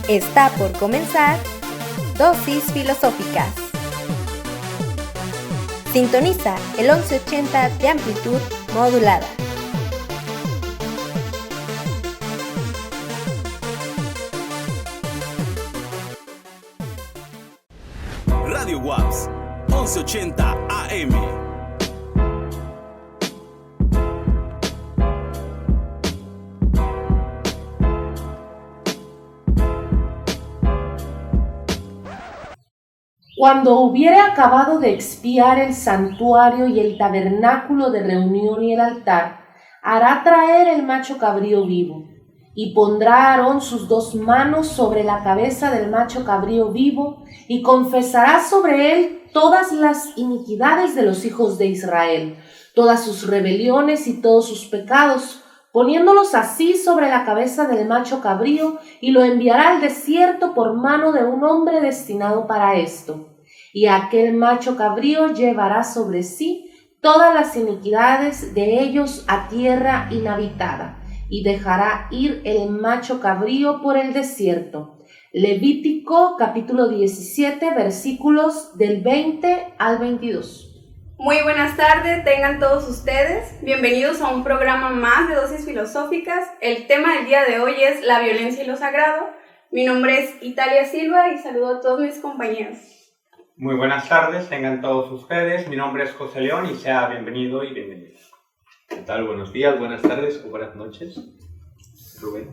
Está por comenzar Dosis Filosóficas. Sintoniza el 1180 de amplitud modulada. Radio WAPS 1180 AM. Cuando hubiere acabado de expiar el santuario y el tabernáculo de reunión y el altar, hará traer el macho cabrío vivo, y pondrá Aarón sus 2 manos sobre la cabeza del macho cabrío vivo, y confesará sobre él todas las iniquidades de los hijos de Israel, todas sus rebeliones y todos sus pecados, poniéndolos así sobre la cabeza del macho cabrío, y lo enviará al desierto por mano de un hombre destinado para esto. Y aquel macho cabrío llevará sobre sí todas las iniquidades de ellos a tierra inhabitada, y dejará ir el macho cabrío por el desierto. Levítico capítulo 17, versículos del 20 al 22. Muy buenas tardes, tengan todos ustedes. Bienvenidos a un programa más de Dosis Filosóficas. El tema del día de hoy es la violencia y lo sagrado. Mi nombre es Italia Silva y saludo a todos mis compañeros. Muy buenas tardes, tengan todos ustedes. Mi nombre es José León y sea bienvenido y bienvenida. ¿Qué tal? Buenos días, buenas tardes o buenas noches. Rubén.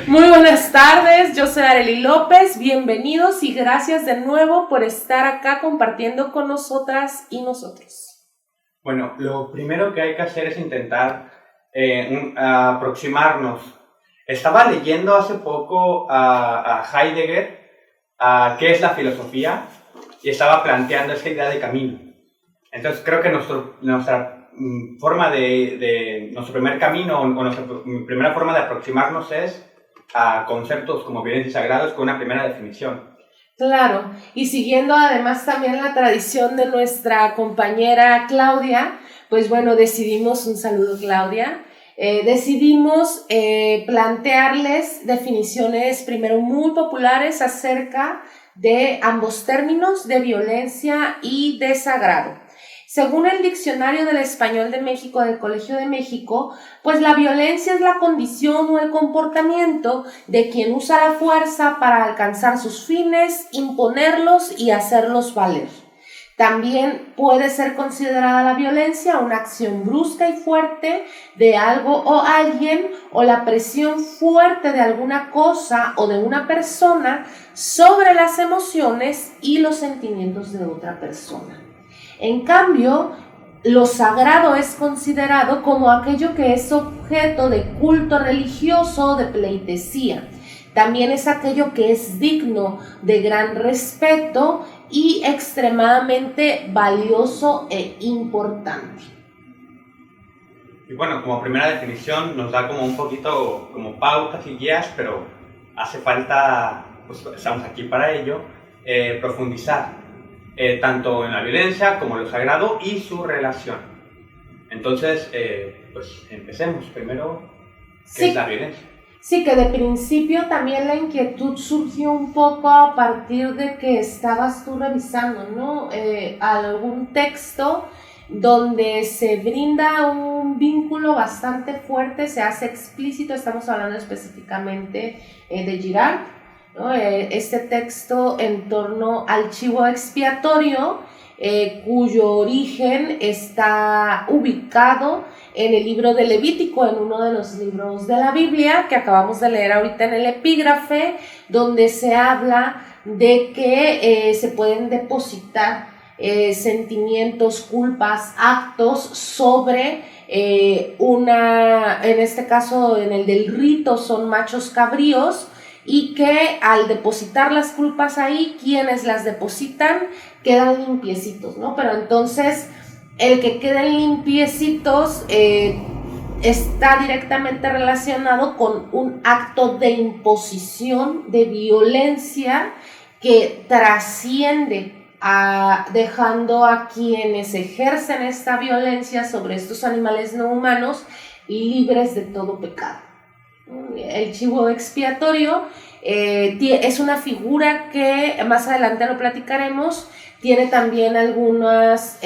Muy buenas tardes, yo soy Arely López. Bienvenidos y gracias de nuevo por estar acá compartiendo con nosotras y nosotros. Bueno, lo primero que hay que hacer es intentar aproximarnos. Estaba leyendo hace poco a Heidegger qué es la filosofía y estaba planteando esa idea de camino. Entonces creo que nuestra forma nuestro primer camino o nuestra primera forma de aproximarnos es a conceptos como violencia y sagrados con una primera definición. Claro, y siguiendo además también la tradición de nuestra compañera Claudia, pues bueno, decidimos, un saludo Claudia, decidimos plantearles definiciones primero muy populares acerca de ambos términos, de violencia y de sagrado. Según el Diccionario del Español de México del Colegio de México, pues la violencia es la condición o el comportamiento de quien usa la fuerza para alcanzar sus fines, imponerlos y hacerlos valer. También puede ser considerada la violencia una acción brusca y fuerte de algo o alguien o la presión fuerte de alguna cosa o de una persona sobre las emociones y los sentimientos de otra persona. En cambio, lo sagrado es considerado como aquello que es objeto de culto religioso o de pleitesía. También es aquello que es digno de gran respeto y extremadamente valioso e importante. Y bueno, como primera definición nos da como un poquito como pautas y guías, pero hace falta, pues estamos aquí para ello, profundizar. Tanto en la violencia como en lo sagrado y su relación. Entonces, pues empecemos. Primero, ¿qué es la violencia? Sí, que de principio también la inquietud surgió un poco a partir de que estabas tú revisando, ¿no? Algún texto donde se brinda un vínculo bastante fuerte, se hace explícito, estamos hablando específicamente de Girard, ¿no? Este texto en torno al chivo expiatorio, cuyo origen está ubicado en el libro de Levítico, en uno de los libros de la Biblia que acabamos de leer ahorita en el epígrafe, donde se habla de que se pueden depositar sentimientos, culpas, actos sobre en este caso en el del rito son machos cabríos, y que al depositar las culpas ahí, quienes las depositan quedan limpiecitos, ¿no? Pero entonces el que queden limpiecitos está directamente relacionado con un acto de imposición, de violencia que trasciende dejando a quienes ejercen esta violencia sobre estos animales no humanos libres de todo pecado. El chivo expiatorio es una figura que más adelante lo platicaremos, tiene también algunas,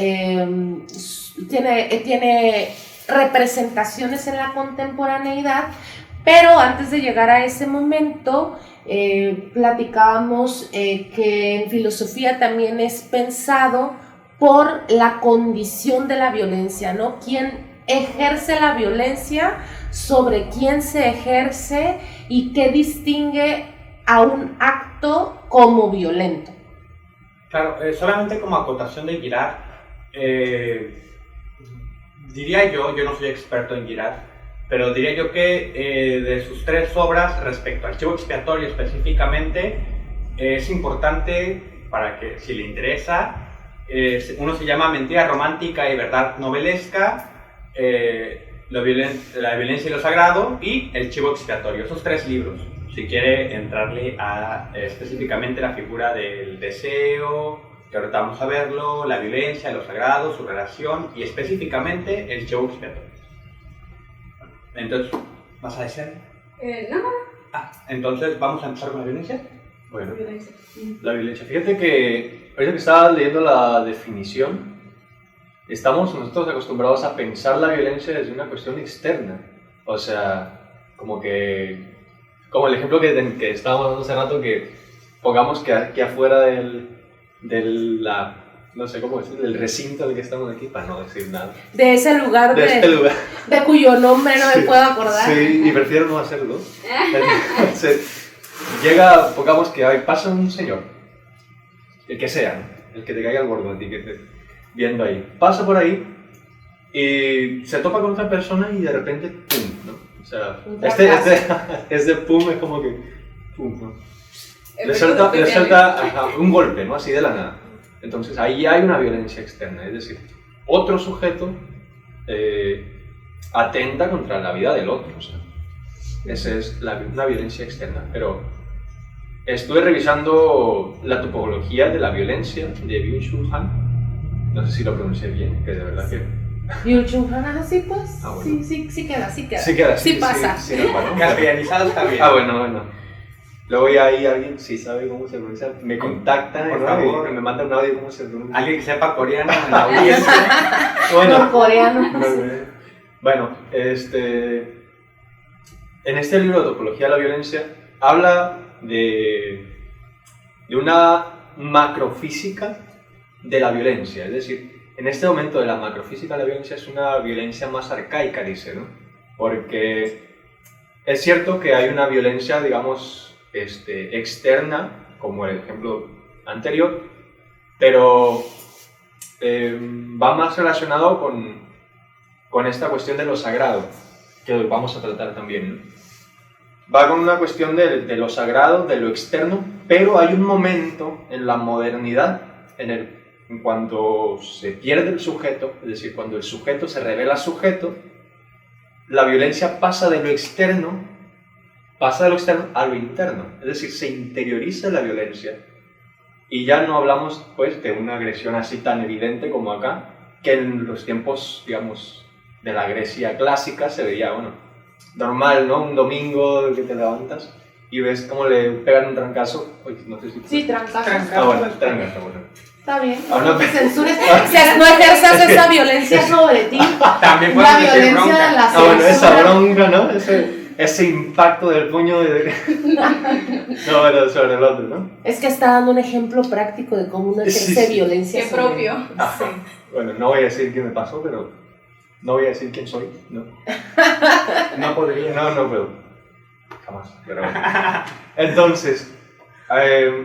tiene representaciones en la contemporaneidad, pero antes de llegar a ese momento, platicábamos que en filosofía también es pensado por la condición de la violencia, ¿no? ¿Quién ejerce la violencia? ¿Sobre quién se ejerce? ¿Y qué distingue a un acto como violento? Claro, solamente como acotación de Girard, diría yo no soy experto en Girard, pero diría yo que de sus 3 obras, respecto al chivo expiatorio específicamente, es importante para que, si le interesa, uno se llama Mentira romántica y verdad novelesca, la violencia y lo sagrado, y El chivo expiatorio. Esos 3 libros, si quiere entrarle a específicamente la figura del deseo, que ahorita vamos a verlo, la violencia, lo sagrado, su relación, y específicamente el chivo expiatorio. Entonces, ¿vas a decir? No. Entonces, ¿vamos a empezar con la violencia? Bueno, la violencia. Fíjate que ahorita que estaba leyendo la definición, estamos nosotros acostumbrados a pensar la violencia desde una cuestión externa. O sea, como el ejemplo que estábamos dando hace rato, que pongamos que aquí afuera no sé cómo decir, del recinto en el que estamos aquí, para no decir nada. De ese lugar, este lugar. De cuyo nombre no me puedo acordar. Sí, y prefiero no hacerlo. Entonces, pongamos que pasa un señor, el que sea, ¿no? El que te caiga el gordo a ti, que estés viendo ahí. Pasa por ahí y se topa con otra persona y de repente, ¡pum! ¿no? O sea, este pum es como que, ¡pum! ¿no? Le suelta un golpe, ¿no? Así de la nada. Entonces ahí hay una violencia externa, es decir, otro sujeto atenta contra la vida del otro. O sea, esa es una violencia externa. Pero estuve revisando la topología de la violencia de Byung-Chul Han. No sé si lo pronuncié bien, que de verdad que... Byung-Chul Han, así pues. Bueno. Sí queda. Sí queda, sí pasa. Sí, ¿no? Castellanizado está bien. Bueno. Luego ya ahí alguien, si sabe cómo se pronuncia, me contacta, por ¿no? favor. Y me manda un audio cómo se pronuncia. Alguien que sepa coreano en la audiencia. Norcoreano. Bueno, en este libro de Topología de la Violencia habla de una macrofísica de la violencia, es decir, en este momento de la macrofísica de la violencia es una violencia más arcaica, dice, ¿no? Porque es cierto que hay una violencia, digamos, externa, como el ejemplo anterior, pero va más relacionado con esta cuestión de lo sagrado, que vamos a tratar también, ¿no? Va con una cuestión de lo sagrado, de lo externo, pero hay un momento en la modernidad en cuando se pierde el sujeto, es decir, cuando el sujeto se revela sujeto, la violencia pasa de lo externo a lo interno, es decir, se interioriza la violencia. Y ya no hablamos, pues, de una agresión así tan evidente como acá, que en los tiempos, digamos, de la Grecia clásica se veía, bueno, normal, ¿no? Un domingo que te levantas y ves cómo le pegan un trancazo. Oye, no sé si... Sí, trancazo. Bueno, trancazo, bueno. Está bien. No te censures. No ejerzas esa violencia sobre ti. También la puedes decir violencia bronca. de la censura. Bueno, esa bronca, ¿no? Ese impacto del puño de... No, pero sobre el otro, ¿no? Es que está dando un ejemplo práctico de cómo uno ejerce violencia. Qué sobre propio. Sí. Bueno, no voy a decir qué me pasó, pero no voy a decir quién soy, ¿no? No podría. No puedo. Jamás, pero bueno. Entonces,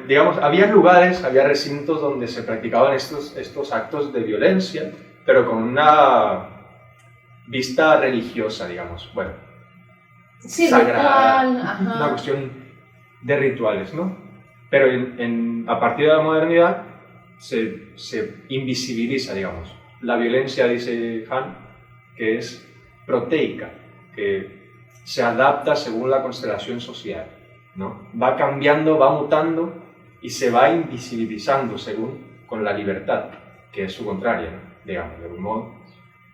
digamos, había lugares, había recintos donde se practicaban estos actos de violencia, pero con una vista religiosa, digamos, bueno, Sí, sagrada, ritual, una cuestión de rituales, ¿no? Pero a partir de la modernidad se invisibiliza, digamos. La violencia, dice Han, que es proteica, que se adapta según la constelación social, ¿no? Va cambiando, va mutando y se va invisibilizando según con la libertad, que es su contraria, ¿no? Digamos, de algún modo.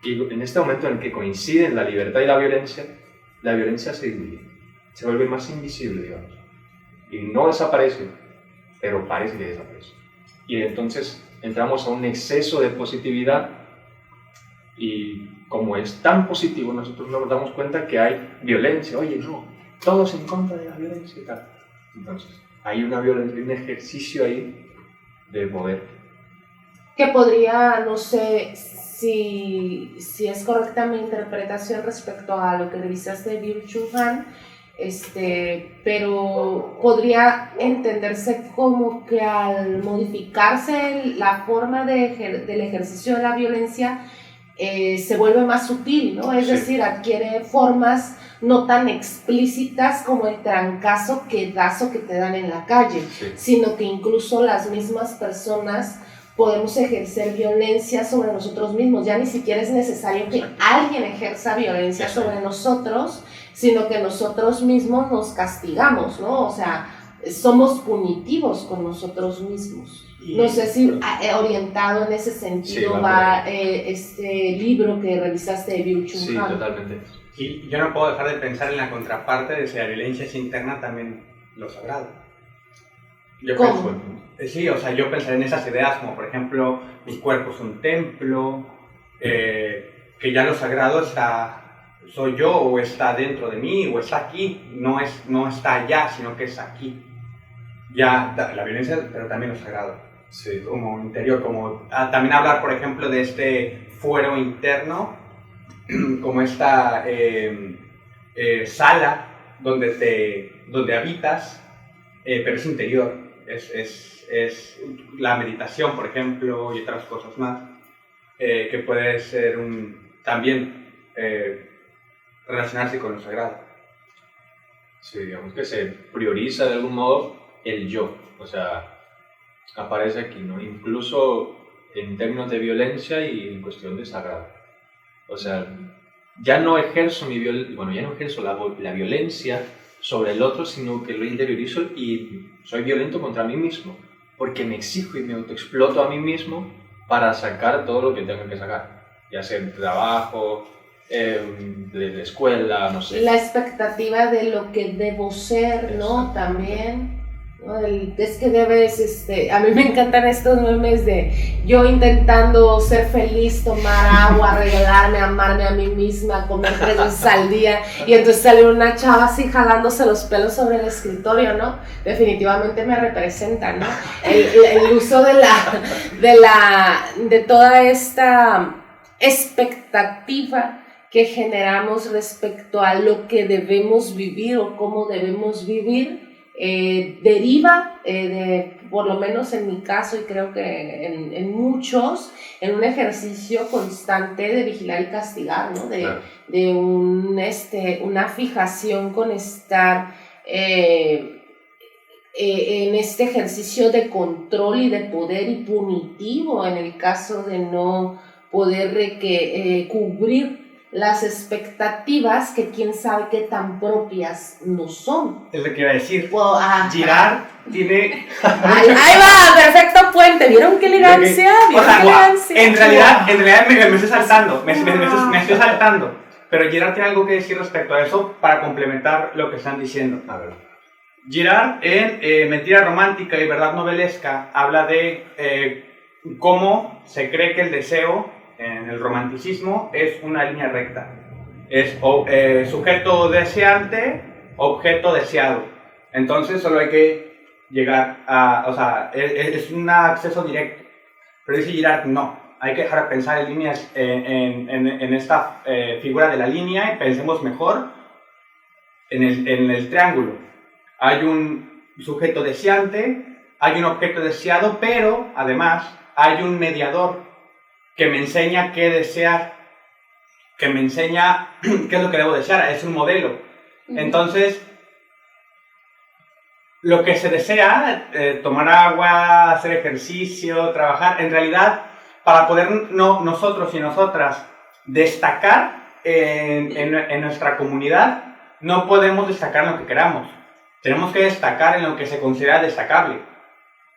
Y en este momento en el que coinciden la libertad y la violencia se diluye. se vuelve más invisible, digamos. Y no desaparece, pero parece que desaparece. Y entonces entramos a un exceso de positividad y como es tan positivo, nosotros nos damos cuenta que hay violencia. Oye, no, todos en contra de la violencia y tal. Entonces, hay una violencia, un ejercicio ahí de poder. Que podría, no sé si es correcta mi interpretación respecto a lo que revisaste de Byung-Chul Han, pero podría entenderse como que al modificarse la forma del ejercicio de la violencia, se vuelve más sutil, ¿no? Es decir, adquiere formas no tan explícitas como el trancazo que das o que te dan en la calle, sino que incluso las mismas personas podemos ejercer violencia sobre nosotros mismos. Ya ni siquiera es necesario que alguien ejerza violencia sobre nosotros, sino que nosotros mismos nos castigamos, ¿no? O sea, somos punitivos con nosotros mismos. No sé si orientado en ese sentido va este libro que revisaste de Byung-Chul Han. Sí, totalmente. Y yo no puedo dejar de pensar en la contraparte de si la violencia es interna, también lo sagrado. Yo ¿Cómo? Sí, o sea, yo pensaré en esas ideas como, por ejemplo, mi cuerpo es un templo, que ya lo sagrado soy yo, o está dentro de mí, o está aquí, no está allá, sino que es aquí. Ya, la violencia, pero también lo sagrado. Sí. Como interior, como también hablar, por ejemplo, de este fuero interno, como esta sala donde habitas, pero es interior. Es la meditación, por ejemplo, y otras cosas más, que puede ser también relacionarse con lo sagrado. Sí, digamos que se prioriza de algún modo el yo, o sea, aparece aquí, ¿no? Incluso en términos de violencia y en cuestión de sagrado. O sea, ya no ejerzo la violencia sobre el otro, sino que lo interiorizo y soy violento contra mí mismo, porque me exijo y me autoexploto a mí mismo para sacar todo lo que tengo que sacar, ya sea en trabajo, de la escuela, no sé. La expectativa de lo que debo ser, ¿no? También, ¿no? Es que debes, a mí me encantan estos memes de yo intentando ser feliz, tomar agua, regalarme, amarme a mí misma, comer 3 veces al día, y entonces sale una chava así jalándose los pelos sobre el escritorio, ¿no? Definitivamente me representa, ¿no? El uso de toda esta expectativa que generamos respecto a lo que debemos vivir o cómo debemos vivir, deriva, por lo menos en mi caso, y creo que en muchos, en un ejercicio constante de vigilar y castigar, ¿no? De una fijación con estar en este ejercicio de control y de poder y punitivo en el caso de no poder cubrir las expectativas que quién sabe qué tan propias no son. Es lo que iba a decir. Well, Girard tiene... Ahí va, perfecto puente. ¿Vieron qué elegancia? En realidad me estoy saltando, me estoy saltando. Pero Girard tiene algo que decir respecto a eso para complementar lo que están diciendo. A ver. Girard en Mentira romántica y verdad novelesca habla de cómo se cree que el deseo en el romanticismo es una línea recta. Es sujeto deseante, objeto deseado. Entonces solo hay que llegar a... O sea, es un acceso directo. Pero dice Girard, no. Hay que dejar de pensar en líneas, en esta figura de la línea, y pensemos mejor en el triángulo. Hay un sujeto deseante, hay un objeto deseado, pero además hay un mediador que me enseña qué desear, que me enseña qué es lo que debo desear, es un modelo. Entonces, lo que se desea, tomar agua, hacer ejercicio, trabajar, en realidad, para poder nosotros y nosotras destacar en nuestra comunidad, no podemos destacar en lo que queramos. Tenemos que destacar en lo que se considera destacable.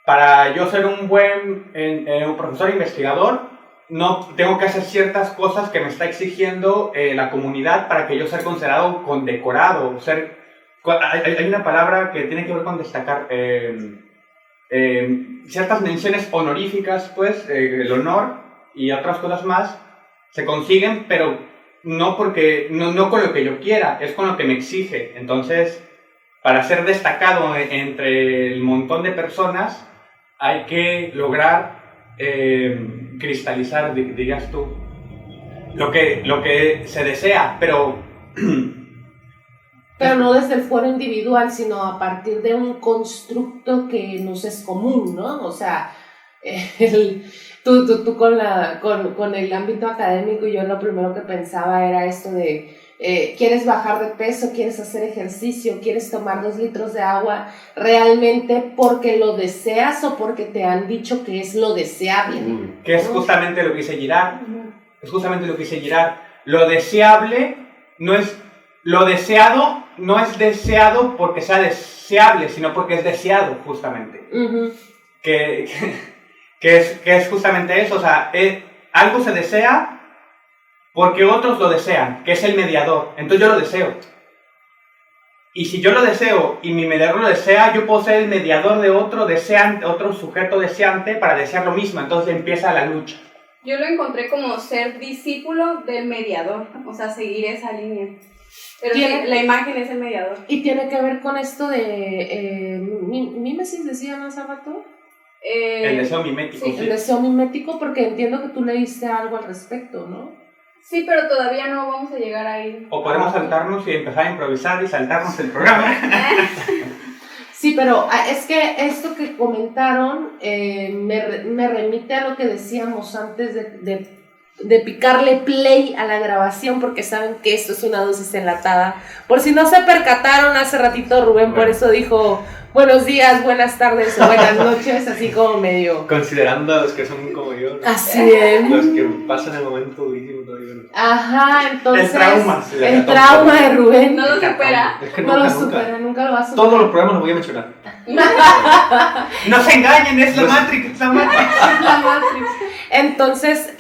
Para yo ser un buen un profesor investigador, no tengo que hacer ciertas cosas que me está exigiendo la comunidad para que yo sea considerado condecorado, ser Hay una palabra que tiene que ver con destacar ciertas menciones honoríficas, pues, el honor y otras cosas más se consiguen, pero no con lo que yo quiera, es con lo que me exige. Entonces, para ser destacado entre el montón de personas, hay que lograr cristalizar, dirías tú, lo que se desea, pero no desde el fuero individual, sino a partir de un constructo que nos es común, ¿no? O sea, tú con el ámbito académico, yo lo primero que pensaba era esto de ¿quieres bajar de peso? ¿Quieres hacer ejercicio? ¿Quieres tomar 2 litros de agua? ¿Realmente porque lo deseas o porque te han dicho que es lo deseable? Que es justamente lo que dice Girard. Es justamente lo que dice Girard. Lo deseable no es... Lo deseado no es deseado porque sea deseable, sino porque es deseado, justamente. Que es justamente eso. O sea, algo se desea porque otros lo desean, que es el mediador. Entonces yo lo deseo. Y si yo lo deseo y mi mediador lo desea, yo puedo ser el mediador de otro sujeto deseante para desear lo mismo. Entonces empieza la lucha. Yo lo encontré como ser discípulo del mediador, o sea, seguir esa línea. Pero sí, la imagen es el mediador. Y tiene que ver con esto de mímesis, decían hace rato. El deseo mimético. Sí, el deseo mimético, porque entiendo que tú leíste algo al respecto, ¿no? Sí, pero todavía no vamos a llegar ahí. O podemos saltarnos y empezar a improvisar y saltarnos el programa. Sí, pero es que esto que comentaron me remite a lo que decíamos antes de picarle play a la grabación, porque saben que esto es una dosis enlatada. Por si no se percataron, hace ratito Rubén por eso dijo buenos días, buenas tardes o buenas noches, así como medio... Considerando a los que son como yo, ¿no? Así es. Los que pasan el momento durísimo todavía. ¿No? Ajá, entonces... El trauma de Rubén. No lo supera. Es que No nunca, lo supera, nunca lo va a superar. Todos los programas los voy a mencionar. No se engañen, es la Matrix, es la Matrix. Es la Matrix. Entonces,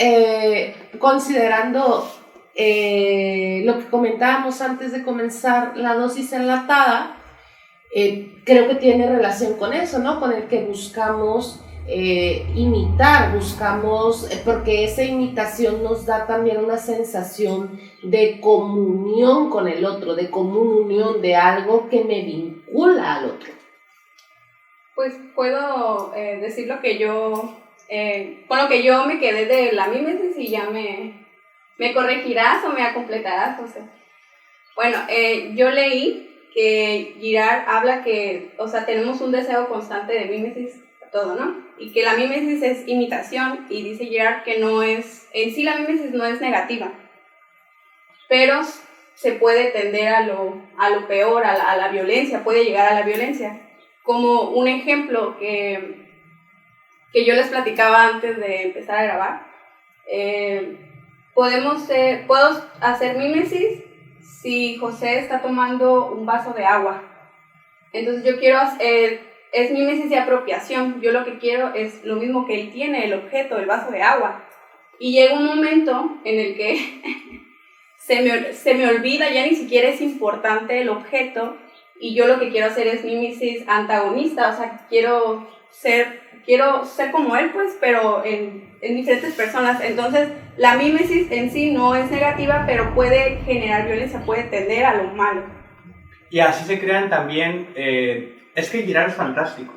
considerando lo que comentábamos antes de comenzar la dosis enlatada, creo que tiene relación con eso, ¿no? Con el que buscamos imitar, porque esa imitación nos da también una sensación de comunión con el otro, de común unión, de algo que me vincula al otro. Pues puedo decir lo que yo, con lo que yo me quedé de la mímesis y ya me corregirás o me completarás, José. Bueno, yo leí que Girard habla que, o sea, tenemos un deseo constante de mímesis, todo, ¿no? Y que la mímesis es imitación, y dice Girard que no es, en sí la mímesis no es negativa, pero se puede tender a lo peor, a la violencia, puede llegar a la violencia. Como un ejemplo que yo les platicaba antes de empezar a grabar, puedo hacer mímesis si José está tomando un vaso de agua. Entonces yo quiero es mímesis de apropiación. Yo lo que quiero es lo mismo que él tiene, el objeto, el vaso de agua. Y llega un momento en el que se me olvida, ya ni siquiera es importante el objeto, y yo lo que quiero hacer es mímesis antagonista. O sea, quiero ser como él, pues, pero en diferentes personas. Entonces, la mímesis en sí no es negativa, pero puede generar violencia, puede tender a lo malo. Y así se crean también... es que Girard es fantástico.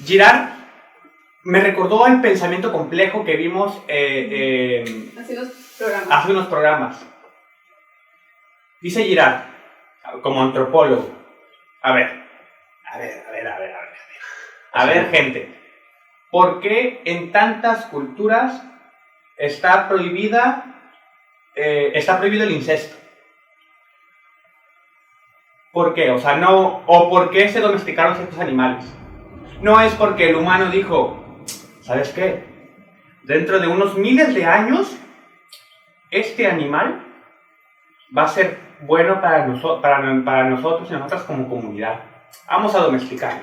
Girard me recordó el pensamiento complejo que vimos hace unos programas. Dice Girard, como antropólogo, a ver, gente, ¿por qué en tantas culturas está prohibido el incesto? ¿Por qué? O sea, ¿por qué se domesticaron ciertos animales? No es porque el humano dijo, ¿sabes qué? Dentro de unos miles de años, este animal va a ser bueno para nosotros y nosotras como comunidad. Vamos a domesticarlo.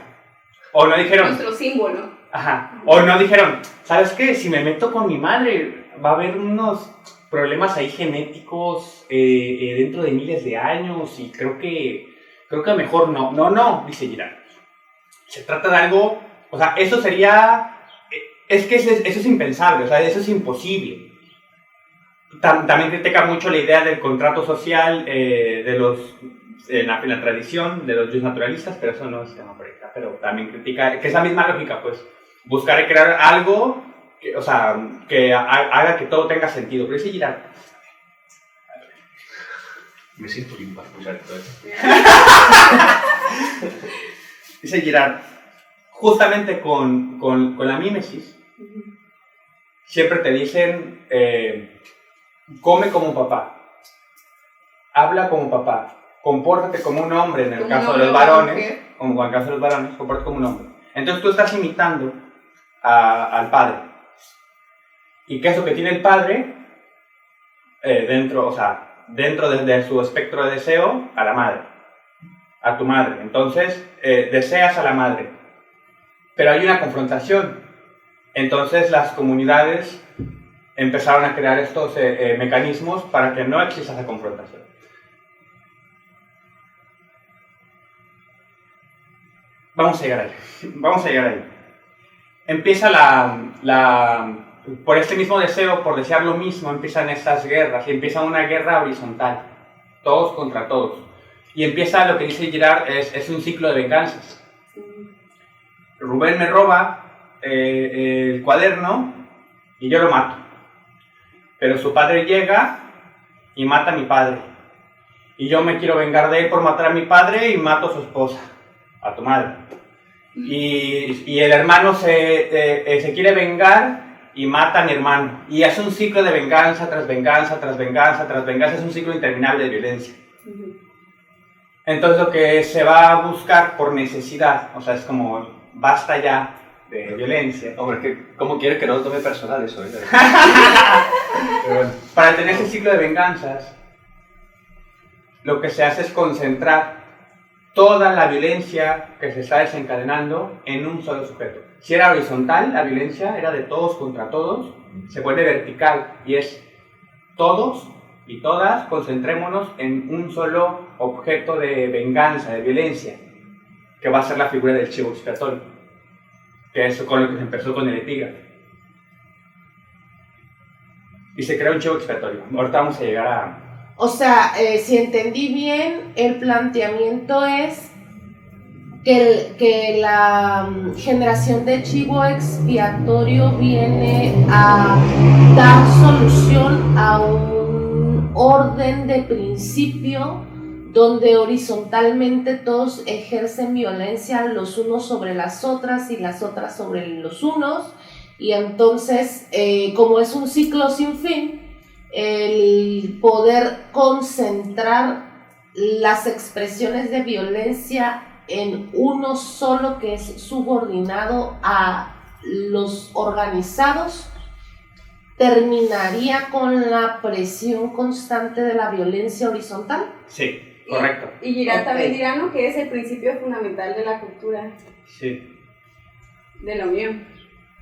O no dijeron... Nuestro símbolo. Ajá. O no dijeron, ¿sabes qué? Si me meto con mi madre, va a haber unos problemas ahí genéticos dentro de miles de años, y creo que creo que mejor no. No, dice Girard. Se trata de algo, o sea, eso sería, es que eso es impensable, o sea, eso es imposible. También critica mucho la idea del contrato social en la tradición de los naturalistas, pero eso no es tema por acá, pero también critica, que es la misma lógica, pues, buscar crear algo que, o sea, que haga que todo tenga sentido. Pero dice Girard, Me siento bien para escuchar todo esto. dice Girard, justamente con la mímesis, siempre te dicen, come como un papá, habla como un papá, compórtate como un hombre en el caso de los varones, como en el caso de los varones, compórtate como un hombre. Entonces tú estás imitando al padre. ¿Y qué es lo que tiene el padre? Dentro de su espectro de deseo, a la madre, a tu madre. Entonces, deseas a la madre. Pero hay una confrontación. Entonces las comunidades empezaron a crear estos mecanismos para que no exista esa confrontación. Vamos a llegar ahí. Empieza por este mismo deseo, por desear lo mismo, empiezan estas guerras, y empieza una guerra horizontal, todos contra todos. Y empieza lo que dice Girard, es un ciclo de venganzas. Rubén me roba el cuaderno y yo lo mato. Pero su padre llega y mata a mi padre. Y yo me quiero vengar de él por matar a mi padre y mato a su esposa, a tu madre. Y el hermano se quiere vengar y mata a mi hermano. Y es un ciclo de venganza tras venganza, tras venganza, tras venganza. Es un ciclo interminable de violencia. Entonces lo que se va a buscar por necesidad, o sea, es como, basta ya de violencia. Hombre, que ¿cómo quieres que no lo tome personal eso? Para tener ese ciclo de venganzas, lo que se hace es concentrar toda la violencia que se está desencadenando en un solo sujeto. Si era horizontal, la violencia era de todos contra todos, se vuelve vertical y es todos y todas concentrémonos en un solo objeto de venganza, de violencia, que va a ser la figura del chivo expiatorio, que es con lo que se empezó con el epígrafe. Y se crea un chivo expiatorio. Ahorita vamos a llegar a... O sea, si entendí bien, el planteamiento es que la generación de chivo expiatorio viene a dar solución a un orden de principio donde horizontalmente todos ejercen violencia los unos sobre las otras y las otras sobre los unos, y entonces, como es un ciclo sin fin, el poder concentrar las expresiones de violencia en uno solo que es subordinado a los organizados, terminaría con la presión constante de la violencia horizontal. Sí, correcto. Y Girard también dirá, ¿no?, que es el principio fundamental de la cultura. Sí. De la unión.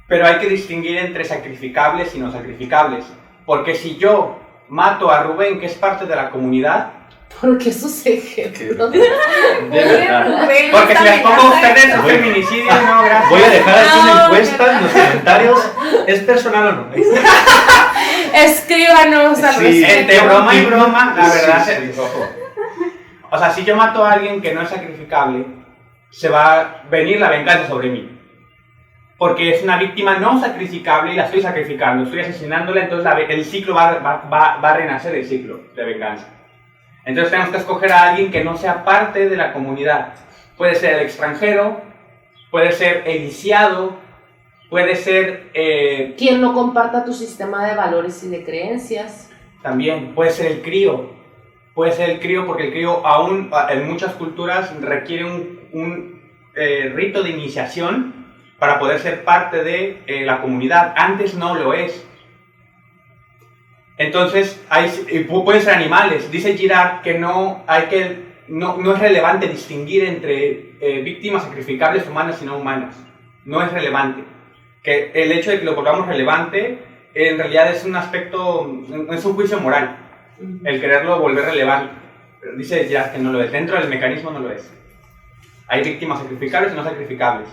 Pero hay que distinguir entre sacrificables y no sacrificables. Porque si yo mato a Rubén, que es parte de la comunidad... Porque esos ejemplos... De verdad. Porque si les pongo a ustedes un feminicidio, no, gracias. Voy a dejar aquí una encuesta en los comentarios. ¿Es personal o no? Escríbanos al Sí, respecto. entre broma y broma, la verdad. Sí, ojo. O sea, si yo mato a alguien que no es sacrificable, se va a venir la venganza sobre mí. Porque es una víctima no sacrificable y la estoy sacrificando, estoy asesinándola, entonces el ciclo va a renacer, el ciclo de venganza. Entonces tenemos que escoger a alguien que no sea parte de la comunidad. Puede ser el extranjero, puede ser el lisiado, puede ser... Quien no comparta tu sistema de valores y de creencias. También puede ser el crío. Puede ser el crío porque el crío aún en muchas culturas requiere un rito de iniciación para poder ser parte de la comunidad. Antes no lo es. Entonces, pueden ser animales. Dice Girard que no es relevante distinguir entre víctimas sacrificables humanas y no humanas. No es relevante. Que el hecho de que lo volvamos relevante, en realidad es un aspecto, es un juicio moral, el quererlo volver relevante. pero dice ya que no lo es. Dentro del mecanismo no lo es. Hay víctimas sacrificables y no sacrificables.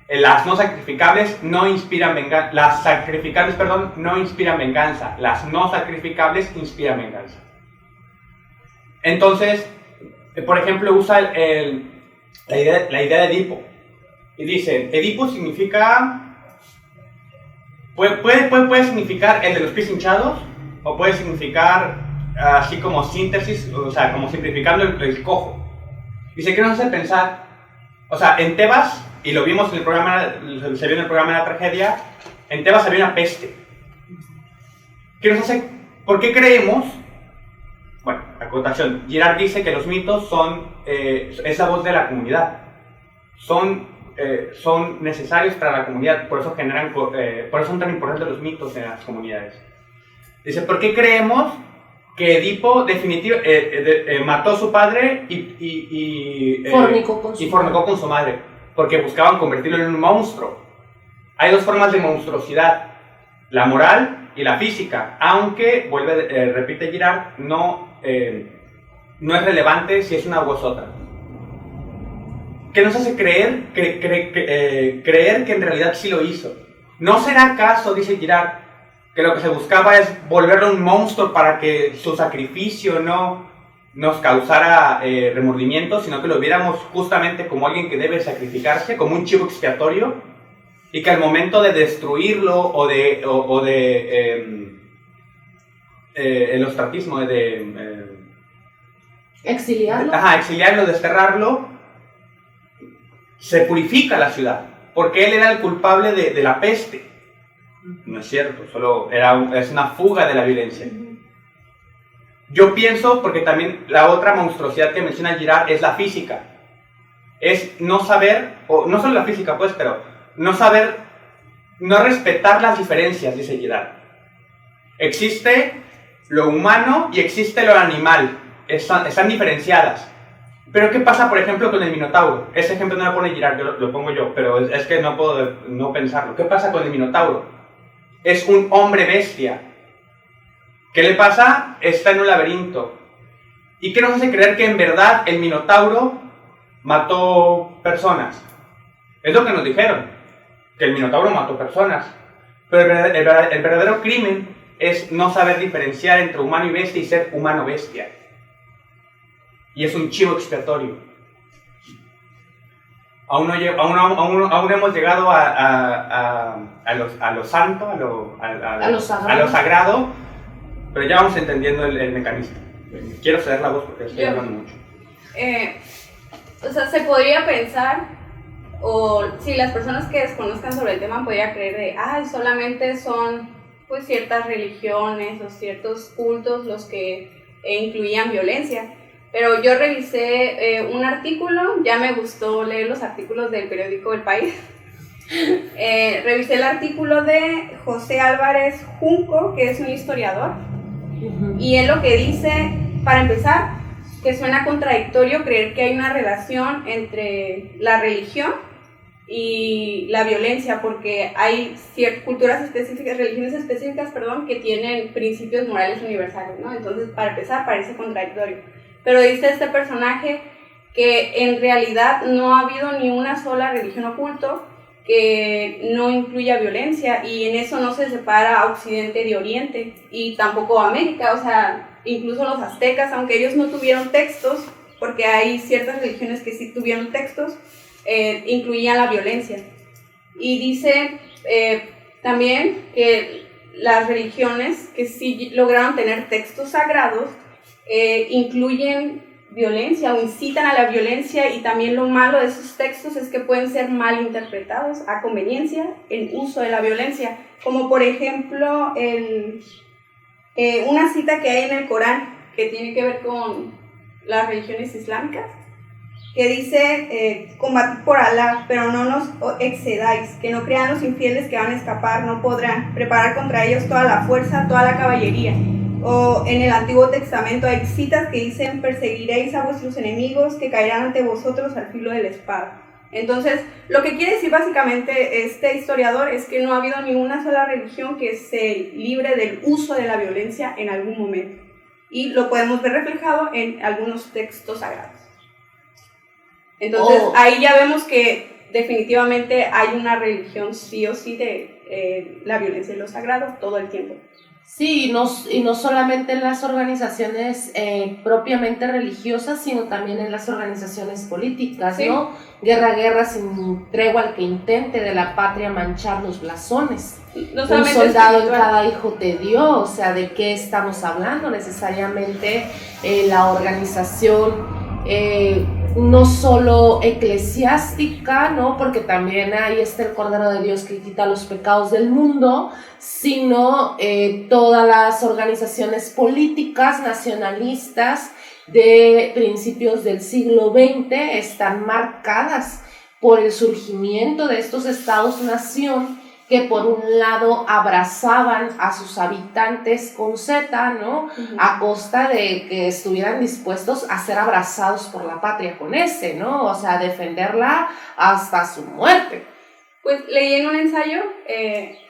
Las no sacrificables no inspiran venganza. Las sacrificables, perdón, no inspiran venganza. Las no sacrificables inspiran venganza. Entonces, por ejemplo, usa la idea de Edipo. Y dice, Edipo significa... Puede significar el de los pies hinchados, o puede significar así como síntesis, o sea, como simplificando el cojo. Dice, ¿qué nos hace pensar? O sea, en Tebas, y lo vimos en el programa, se vio en el programa de la tragedia, en Tebas había una peste. ¿Qué nos hace? ¿Por qué creemos? Bueno, acotación. Girard dice que los mitos son esa voz de la comunidad. Son necesarios para la comunidad, por eso por eso son tan importantes los mitos en las comunidades. Dice, ¿por qué creemos que Edipo mató a su padre y fornicó con su madre? Porque buscaban convertirlo en un monstruo. Hay dos formas de monstruosidad, la moral y la física, aunque, repite Girard, no es relevante si es una u es otra. ¿Qué nos hace creer que en realidad sí lo hizo? ¿No será acaso, dice Girard, que lo que se buscaba es volverlo un monstruo para que su sacrificio no nos causara remordimiento, sino que lo viéramos justamente como alguien que debe sacrificarse, como un chivo expiatorio, y que al momento de destruirlo el ostracismo, exiliarlo, exiliarlo, desterrarlo, se purifica la ciudad, porque él era el culpable de la peste. No es cierto, solo es una fuga de la violencia. Yo pienso, porque también la otra monstruosidad que menciona Girard es la física. Es no saber, o no solo la física pues, pero no saber, no respetar las diferencias, dice Girard. Existe lo humano y existe lo animal, están diferenciadas. Pero ¿qué pasa, por ejemplo, con el Minotauro? Ese ejemplo no lo pone Girard, lo pongo yo, pero es que no puedo no pensarlo. ¿Qué pasa con el Minotauro? Es un hombre bestia. ¿Qué le pasa? Está en un laberinto. ¿Y qué nos hace creer que en verdad el Minotauro mató personas? Es lo que nos dijeron, que el Minotauro mató personas. Pero el verdadero crimen es no saber diferenciar entre humano y bestia y ser humano-bestia. Y es un chivo expiatorio. Aún no hemos llegado a lo santo, a lo sagrado, pero ya vamos entendiendo el mecanismo. Quiero ceder la voz porque estoy hablando mucho. O sea, se podría pensar, o si las personas que desconozcan sobre el tema podrían creer de, solamente son pues ciertas religiones o ciertos cultos los que incluían violencia. Pero yo revisé un artículo, ya me gustó leer los artículos del periódico El País. Revisé el artículo de José Álvarez Junco, que es un historiador, y él lo que dice, para empezar, que suena contradictorio creer que hay una relación entre la religión y la violencia, porque hay ciertas culturas específicas, religiones específicas, que tienen principios morales universales, ¿no? Entonces, para empezar, parece contradictorio. Pero dice este personaje que en realidad no ha habido ni una sola religión o culto que no incluya violencia, y en eso no se separa a Occidente de Oriente, y tampoco a América. O sea, incluso los aztecas, aunque ellos no tuvieron textos, porque hay ciertas religiones que sí tuvieron textos, incluían la violencia. Y dice también que las religiones que sí lograron tener textos sagrados incluyen violencia o incitan a la violencia, y también lo malo de esos textos es que pueden ser mal interpretados a conveniencia en uso de la violencia, como por ejemplo una cita que hay en el Corán que tiene que ver con las religiones islámicas, que dice, combatid por Alá, pero no nos excedáis, que no crean los infieles que van a escapar, no podrán preparar contra ellos toda la fuerza, toda la caballería. O en el Antiguo Testamento hay citas que dicen, perseguiréis a vuestros enemigos que caerán ante vosotros al filo de la espada. Entonces, lo que quiere decir básicamente este historiador es que no ha habido ni una sola religión que se libre del uso de la violencia en algún momento. y lo podemos ver reflejado en algunos textos sagrados. Entonces, ahí ya vemos que definitivamente hay una religión sí o sí de la violencia y lo sagrado todo el tiempo. Sí, y no solamente en las organizaciones propiamente religiosas, sino también en las organizaciones políticas, sí. ¿no? Guerra sin tregua al que intente de la patria manchar los blasones. No Un solamente soldado en espiritual. cada hijo te dio, o sea, ¿de qué estamos hablando? Necesariamente la organización no solo eclesiástica, ¿no? Porque también ahí está el Cordero de Dios que quita los pecados del mundo, sino todas las organizaciones políticas nacionalistas de principios del siglo XX están marcadas por el surgimiento de estos estados-nación que por un lado abrazaban a sus habitantes con Z, ¿no? Uh-huh. A costa de que estuvieran dispuestos a ser abrazados por la patria con S, ¿no? O sea, defenderla hasta su muerte. Pues leí en un ensayo,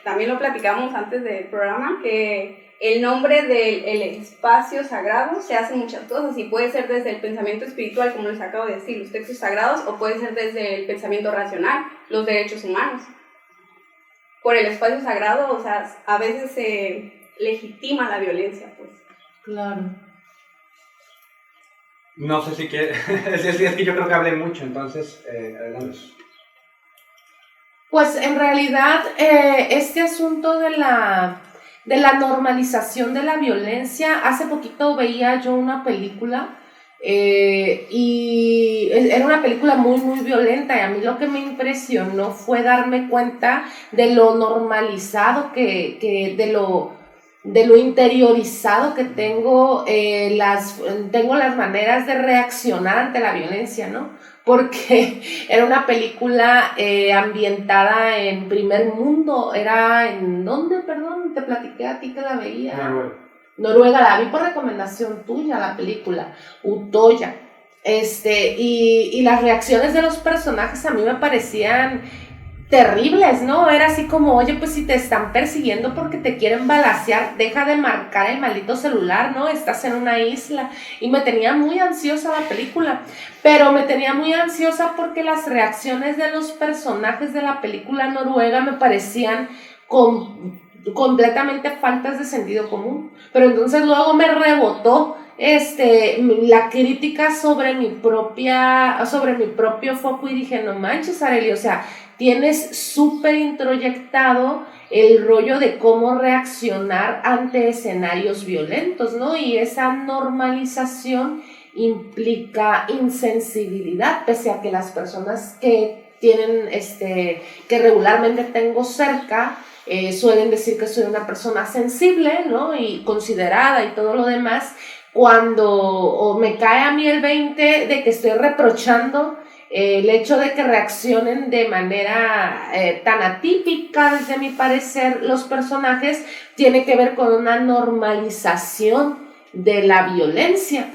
también lo platicamos antes del programa, que el nombre del espacio sagrado se hace muchas cosas y puede ser desde el pensamiento espiritual, como les acabo de decir, los textos sagrados, o puede ser desde el pensamiento racional, los derechos humanos. Por el espacio sagrado, o sea, a veces se legitima la violencia, pues. Claro. No sé si quiere, es que yo creo que hablé mucho, entonces, adelante. Pues en realidad este asunto de la normalización de la violencia, hace poquito veía yo una película y era una película muy muy violenta y a mí lo que me impresionó fue darme cuenta de lo normalizado de lo interiorizado que tengo, tengo las maneras de reaccionar ante la violencia, ¿no? Porque era una película ambientada en primer mundo, era ¿en dónde? Perdón, te platiqué a ti que la veía. Noruega, la vi por recomendación tuya, la película, Utoya. Y las reacciones de los personajes a mí me parecían terribles, ¿no? Era así como, oye, pues si te están persiguiendo porque te quieren balacear, deja de marcar el maldito celular, ¿no? Estás en una isla. Y me tenía muy ansiosa la película, pero me tenía muy ansiosa porque las reacciones de los personajes de la película noruega me parecían completamente faltas de sentido común. Pero entonces luego me rebotó la crítica sobre mi propio foco y dije, no manches, Arely, o sea, tienes súper introyectado el rollo de cómo reaccionar ante escenarios violentos, ¿no? Y esa normalización implica insensibilidad, pese a que las personas que tienen, que regularmente tengo cerca, suelen decir que soy una persona sensible, ¿no? Y considerada y todo lo demás, cuando me cae a mí el 20 de que estoy reprochando el hecho de que reaccionen de manera tan atípica, desde mi parecer, los personajes, tiene que ver con una normalización de la violencia.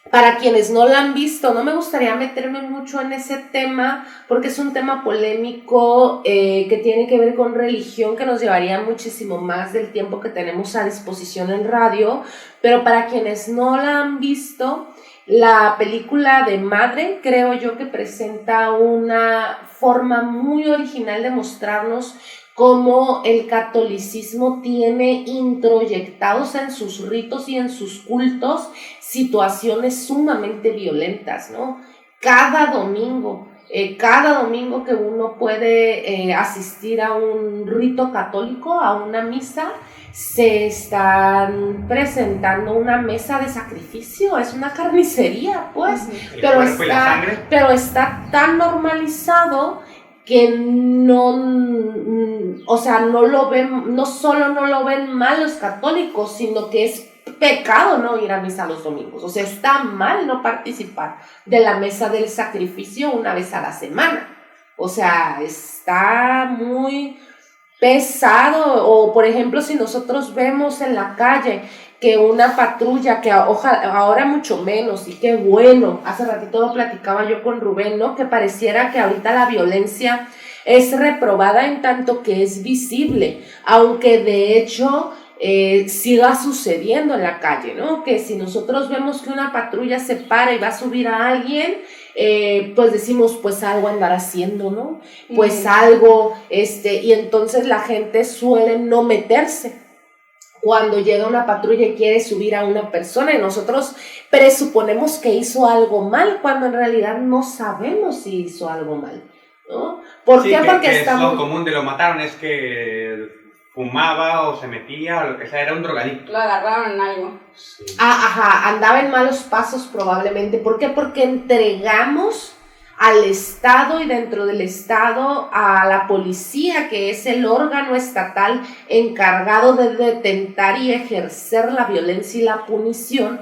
Para quienes no la han visto, no me gustaría meterme mucho en ese tema porque es un tema polémico que tiene que ver con religión, que nos llevaría muchísimo más del tiempo que tenemos a disposición en radio, pero para quienes no la han visto, la película de Madre creo yo que presenta una forma muy original de mostrarnos cómo el catolicismo tiene introyectados en sus ritos y en sus cultos situaciones sumamente violentas, ¿no? Cada domingo que uno puede asistir a un rito católico, a una misa, se están presentando una mesa de sacrificio, es una carnicería, pues, pero está tan normalizado que no solo no lo ven mal los católicos, sino que es pecado no ir a misa los domingos. O sea, está mal no participar de la mesa del sacrificio una vez a la semana. O sea, está muy pesado. O, por ejemplo, si nosotros vemos en la calle que una patrulla, que ahora mucho menos, y qué bueno, hace ratito lo platicaba yo con Rubén, ¿no? Que pareciera que ahorita la violencia es reprobada en tanto que es visible, aunque de hecho siga sucediendo en la calle, ¿no? Que si nosotros vemos que una patrulla se para y va a subir a alguien, pues decimos, pues algo andará haciendo, ¿no? Pues algo, y entonces la gente suele no meterse cuando llega una patrulla y quiere subir a una persona, y nosotros presuponemos que hizo algo mal, cuando en realidad no sabemos si hizo algo mal, ¿no? ¿Por qué? Porque que es lo común de lo mataron, es que fumaba o se metía o lo que sea, era un drogadicto. Lo agarraron en algo. Sí. Andaba en malos pasos probablemente. ¿Por qué? Porque entregamos al Estado y dentro del Estado a la policía, que es el órgano estatal encargado de detentar y ejercer la violencia y la punición,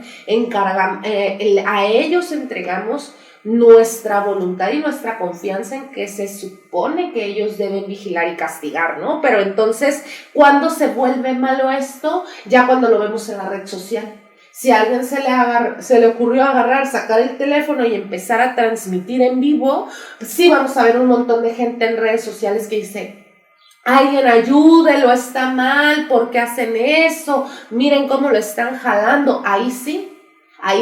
a ellos entregamos nuestra voluntad y nuestra confianza en que se supone que ellos deben vigilar y castigar, ¿no? Pero entonces, ¿cuándo se vuelve malo esto? Ya cuando lo vemos en la red social. Si a alguien se le ocurrió sacar el teléfono y empezar a transmitir en vivo, pues sí vamos a ver un montón de gente en redes sociales que dice, alguien ayúdelo, está mal, ¿por qué hacen eso? Miren cómo lo están jalando. Ahí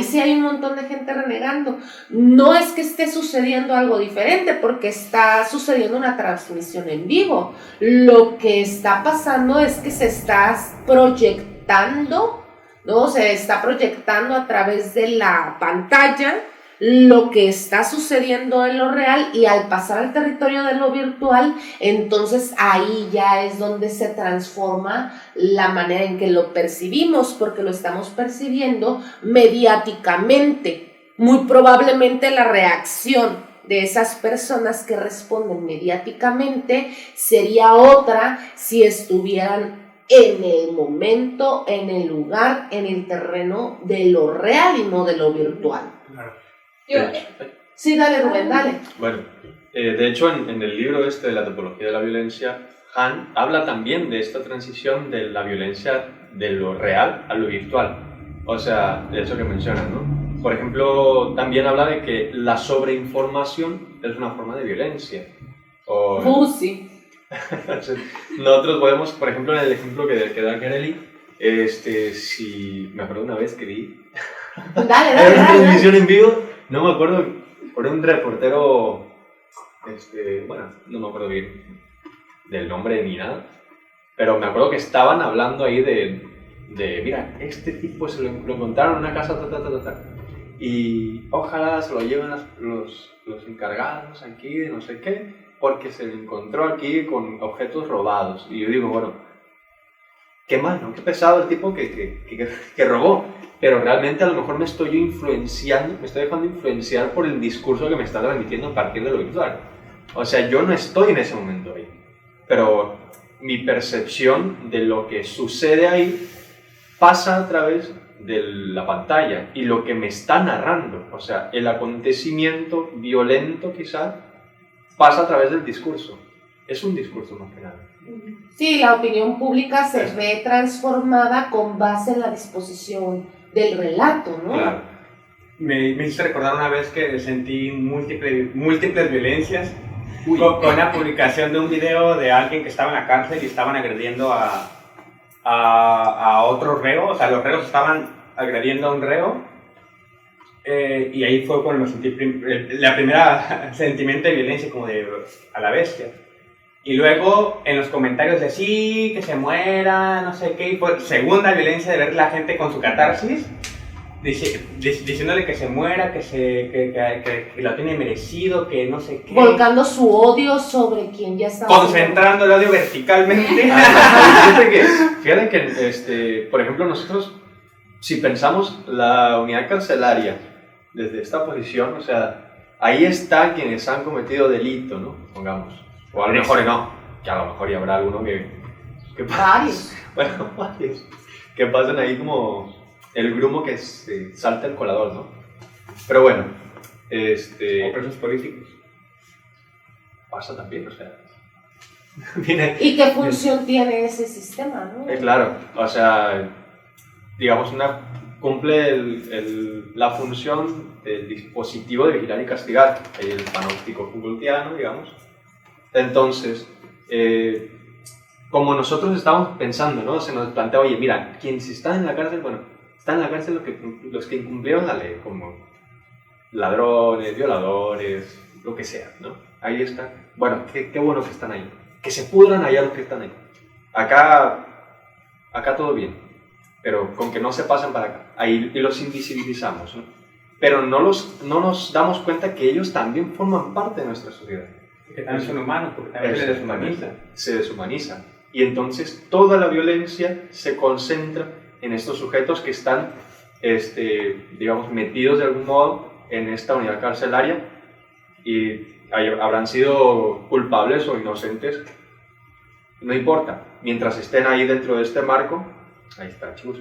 sí hay un montón de gente renegando. No es que esté sucediendo algo diferente, porque está sucediendo una transmisión en vivo. Lo que está pasando es que se está proyectando, ¿no? Se está proyectando a través de la pantalla lo que está sucediendo en lo real, y al pasar al territorio de lo virtual, entonces ahí ya es donde se transforma la manera en que lo percibimos, porque lo estamos percibiendo mediáticamente. Muy probablemente la reacción de esas personas que responden mediáticamente sería otra si estuvieran en el momento, en el lugar, en el terreno de lo real y no de lo virtual. Claro. Sí, dale, Rubén, dale. Bueno, de hecho, en el libro de la topología de la violencia, Han habla también de esta transición de la violencia de lo real a lo virtual. O sea, de eso que mencionan, ¿no? Por ejemplo, también habla de que la sobreinformación es una forma de violencia. Sí. Nosotros podemos, por ejemplo, en el ejemplo que da Kereli, si me acuerdo una vez que vi Dale. una transmisión en vivo, no me acuerdo, por un reportero, bueno, no me acuerdo bien del nombre ni nada, pero me acuerdo que estaban hablando ahí de mira, este tipo se lo encontraron en una casa, y ojalá se lo lleven los encargados aquí de no sé qué, porque se le encontró aquí con objetos robados. Y yo digo, bueno, qué mal, ¿no? Qué pesado el tipo que robó. Pero realmente a lo mejor me estoy dejando influenciar por el discurso que me está transmitiendo a partir de lo virtual. O sea, yo no estoy en ese momento ahí. Pero mi percepción de lo que sucede ahí pasa a través de la pantalla y lo que me está narrando. O sea, el acontecimiento violento quizá pasa a través del discurso. Es un discurso más que nada. Sí, la opinión pública se ve transformada con base en la disposición del relato, ¿no? Claro. Me hizo recordar una vez que sentí múltiples violencias con una publicación de un video de alguien que estaba en la cárcel y estaban agrediendo a otro reo. O sea, los reos estaban agrediendo a un reo. Y ahí fue cuando me sentí la primera sentimiento de violencia, como de a la bestia. Y luego en los comentarios de sí, que se muera, no sé qué, y fue segunda violencia de ver la gente con su catarsis, diciéndole que se muera, que lo tiene merecido, que no sé qué. Volcando su odio sobre quien ya está. Concentrando el odio verticalmente. Fíjate que, por ejemplo, nosotros, si pensamos la unidad carcelaria desde esta posición, o sea, ahí están quienes han cometido delito, ¿no? Pongamos. O a lo mejor no, que a lo mejor ya habrá alguno que varios. Bueno, varios. Que pasen ahí como el grumo que se salta el colador, ¿no? Pero bueno, O presos políticos. Pasa también, o sea. ¿Y qué función tiene ese sistema, no? Claro, o sea, digamos, cumple la función del dispositivo de vigilar y castigar, el panóptico Foucaultiano, digamos. Entonces, como nosotros estábamos pensando, ¿no? Se nos plantea, oye, mira, quienes están en la cárcel, bueno, están en la cárcel los que incumplieron la ley, como ladrones, violadores, lo que sea, ¿no? Ahí están. Bueno, qué bueno que están ahí. Que se pudran allá los que están ahí. Acá todo bien, pero con que no se pasen para acá. Ahí los invisibilizamos, ¿no? Pero no nos damos cuenta que ellos también forman parte de nuestra sociedad. Que también son humanos, porque también se deshumanizan. Se deshumanizan. Y entonces toda la violencia se concentra en estos sujetos que están, digamos, metidos de algún modo en esta unidad carcelaria y habrán sido culpables o inocentes. No importa. Mientras estén ahí dentro de este marco, ahí está, chicos.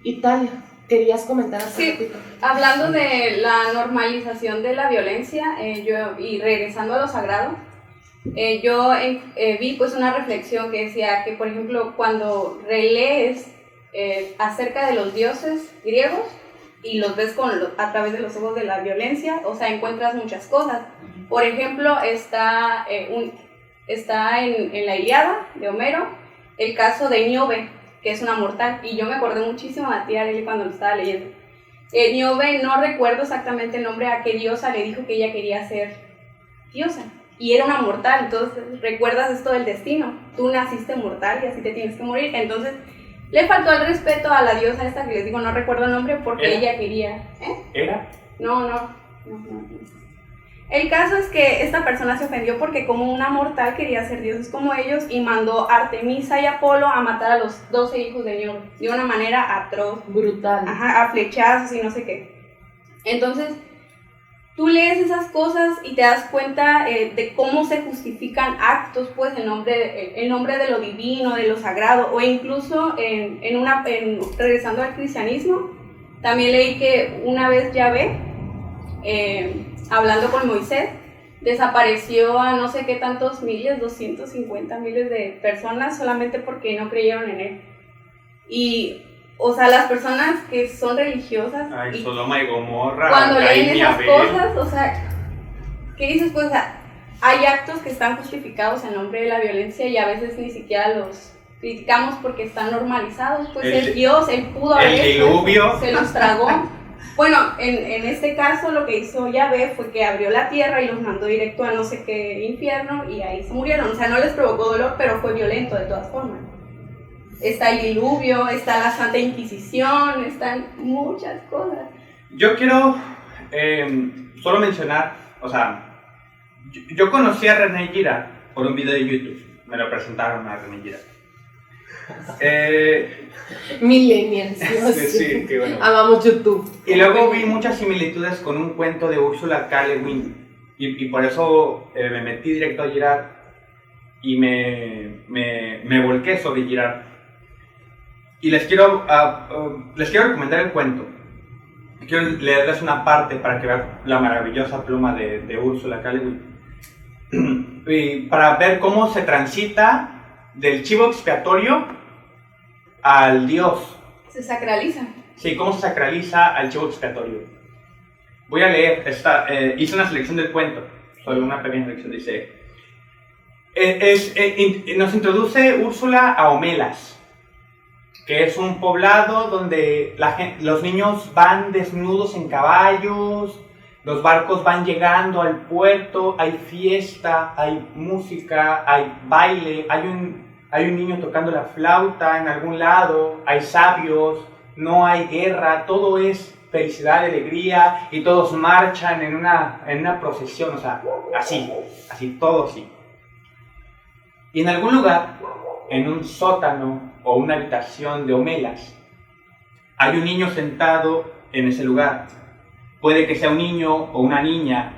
Italia, ¿querías comentar hace Sí, ratito? hablando de la normalización de la violencia y regresando a lo sagrado, yo vi pues una reflexión que decía que, por ejemplo, cuando relees acerca de los dioses griegos y los ves a través de los ojos de la violencia, o sea, encuentras muchas cosas. Por ejemplo, está en la Ilíada de Homero el caso de Níobe, que es una mortal, y yo me acordé muchísimo de ti, Arely, cuando lo estaba leyendo. Níobe, no recuerdo exactamente el nombre, a qué diosa le dijo que ella quería ser diosa, y era una mortal. Entonces recuerdas esto del destino, tú naciste mortal y así te tienes que morir. Entonces le faltó el respeto a la diosa esta que les digo, no recuerdo el nombre, porque ella quería... ¿Era? No. El caso es que esta persona se ofendió porque como una mortal quería ser dioses como ellos y mandó a Artemisa y Apolo a matar a los 12 hijos de Níobe de una manera atroz, Brutal. a flechazos y no sé qué. Entonces, tú lees esas cosas y te das cuenta de cómo se justifican actos, pues, en nombre de lo divino, de lo sagrado, o incluso regresando al cristianismo, también leí que una vez Yahvé, hablando con Moisés, desapareció a no sé qué tantos miles, 250 miles de personas solamente porque no creyeron en él. Y, o sea, las personas que son religiosas, Ay, Sodoma y Gomorra, cuando leen Caín y esas Abel. cosas, o sea, ¿qué dices? Pues, o sea, hay actos que están justificados en nombre de la violencia y a veces ni siquiera los criticamos porque están normalizados. Pues es Dios, él pudo haber El diluvio. se los tragó. Bueno, en este caso lo que hizo Yahvé fue que abrió la tierra y los mandó directo a no sé qué infierno y ahí se murieron. O sea, no les provocó dolor, pero fue violento de todas formas. Está el diluvio, está la Santa Inquisición, están muchas cosas. Yo quiero solo mencionar, o sea, yo conocí a René Girard por un video de YouTube. Me lo presentaron a René Girard. Millennials. Sí, qué bueno. Amamos YouTube. Y luego vi muchas similitudes con un cuento de Ursula K. Le Guin. Y por eso me metí directo a Girard y me volqué sobre Girard. Y les quiero recomendar el cuento. Quiero leerles una parte para que vean la maravillosa pluma de Ursula K. Le Guin. Y para ver cómo se transita del chivo expiatorio al Dios. Se sacraliza. Sí, cómo se sacraliza al chivo expiatorio. Voy a leer, hice una selección del cuento, solo una pequeña selección, dice... nos introduce Úrsula a Homelas, que es un poblado donde los niños van desnudos en caballos, los barcos van llegando al puerto, hay fiesta, hay música, hay baile, hay un niño tocando la flauta en algún lado, hay sabios, no hay guerra, todo es felicidad, alegría y todos marchan en una procesión, o sea, así, todo así. Y en algún lugar, en un sótano o una habitación de Homelas, hay un niño sentado en ese lugar. Puede que sea un niño o una niña,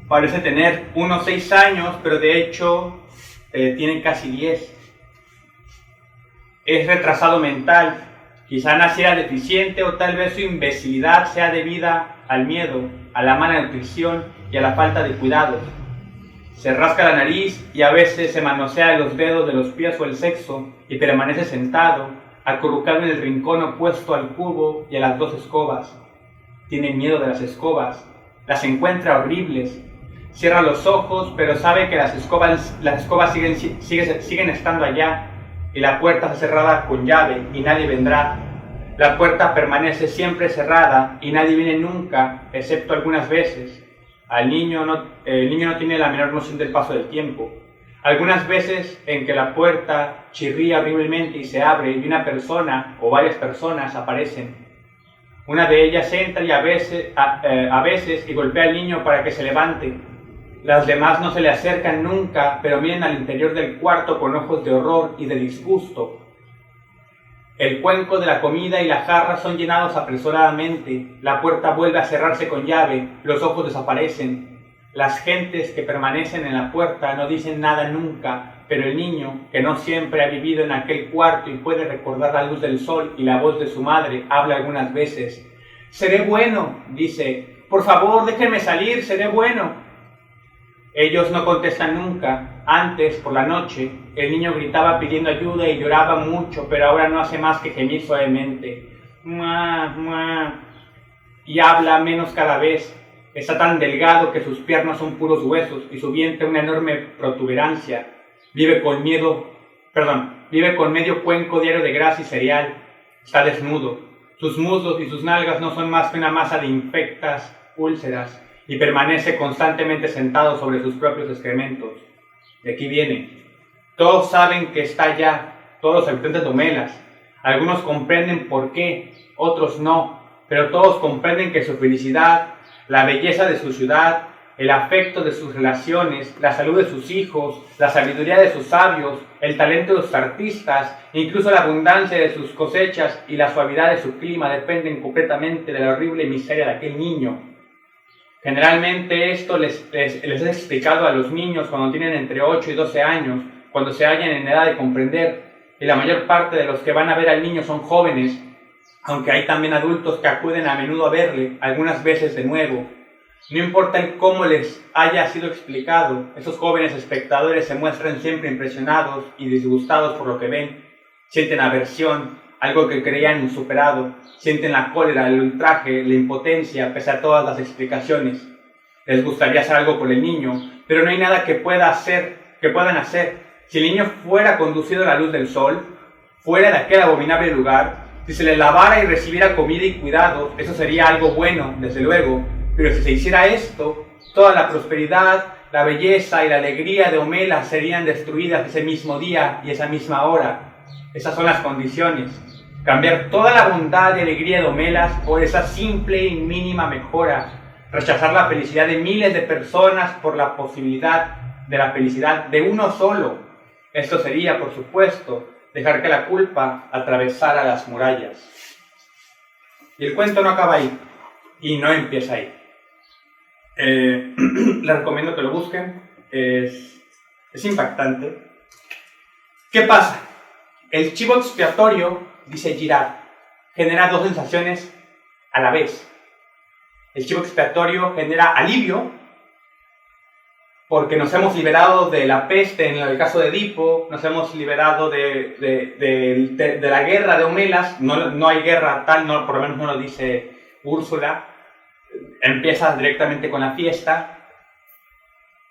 parece tener unos 6 años, pero de hecho tiene casi 10. Es retrasado mental, quizá naciera deficiente o tal vez su imbecilidad sea debida al miedo, a la mala nutrición y a la falta de cuidados. Se rasca la nariz y a veces se manosea los dedos de los pies o el sexo y permanece sentado, acurrucado en el rincón opuesto al cubo y a las 2 escobas. Tiene miedo de las escobas, las encuentra horribles, Cierra los ojos, pero sabe que las escobas siguen estando allá y la puerta está cerrada con llave y nadie vendrá. La puerta permanece siempre cerrada y nadie viene nunca, excepto algunas veces. El niño no tiene la menor noción del paso del tiempo. Algunas veces en que la puerta chirría horriblemente y se abre y una persona o varias personas aparecen. Una de ellas entra y a veces y golpea al niño para que se levante. Las demás no se le acercan nunca, pero miran al interior del cuarto con ojos de horror y de disgusto. El cuenco de la comida y la jarra son llenados apresuradamente. La puerta vuelve a cerrarse con llave, los ojos desaparecen. Las gentes que permanecen en la puerta no dicen nada nunca, pero el niño, que no siempre ha vivido en aquel cuarto y puede recordar la luz del sol y la voz de su madre, habla algunas veces. «Seré bueno», dice. «Por favor, déjenme salir, seré bueno». Ellos no contestan nunca. Antes, por la noche, el niño gritaba pidiendo ayuda y lloraba mucho, pero ahora no hace más que gemir suavemente. «Mua, mua», y habla menos cada vez. Está tan delgado que sus piernas son puros huesos y su vientre una enorme protuberancia. Vive con medio cuenco diario de grasa y cereal. Está desnudo. Sus muslos y sus nalgas no son más que una masa de infectas úlceras y permanece constantemente sentado sobre sus propios excrementos. De aquí viene. Todos saben que está allá, todos los habitantes de Omelas. Algunos comprenden por qué, otros no, pero todos comprenden que su felicidad, la belleza de su ciudad, el afecto de sus relaciones, la salud de sus hijos, la sabiduría de sus sabios, el talento de sus artistas, incluso la abundancia de sus cosechas y la suavidad de su clima dependen completamente de la horrible miseria de aquel niño. Generalmente esto les es explicado a los niños cuando tienen entre 8 y 12 años, cuando se hallan en edad de comprender, y la mayor parte de los que van a ver al niño son jóvenes, aunque hay también adultos que acuden a menudo a verle, algunas veces de nuevo. No importa el cómo les haya sido explicado, esos jóvenes espectadores se muestran siempre impresionados y disgustados por lo que ven. Sienten aversión, algo que creían insuperado. Sienten la cólera, el ultraje, la impotencia, pese a todas las explicaciones. Les gustaría hacer algo por el niño, pero no hay nada que puedan hacer. Si el niño fuera conducido a la luz del sol, fuera de aquel abominable lugar, si se le lavara y recibiera comida y cuidado, eso sería algo bueno, desde luego. Pero si se hiciera esto, toda la prosperidad, la belleza y la alegría de Omelas serían destruidas ese mismo día y esa misma hora. Esas son las condiciones. Cambiar toda la bondad y alegría de Omelas por esa simple y mínima mejora. Rechazar la felicidad de miles de personas por la posibilidad de la felicidad de uno solo. Esto sería, por supuesto, dejar que la culpa atravesara las murallas. Y el cuento no acaba ahí, y no empieza ahí. Les recomiendo que lo busquen, es impactante. ¿Qué pasa? El chivo expiatorio, dice Girard, genera dos sensaciones a la vez. El chivo expiatorio genera alivio, porque nos hemos liberado de la peste en el caso de Edipo, nos hemos liberado de la guerra de Omelas, no hay guerra tal, no, por lo menos no lo dice Úrsula, empieza directamente con la fiesta,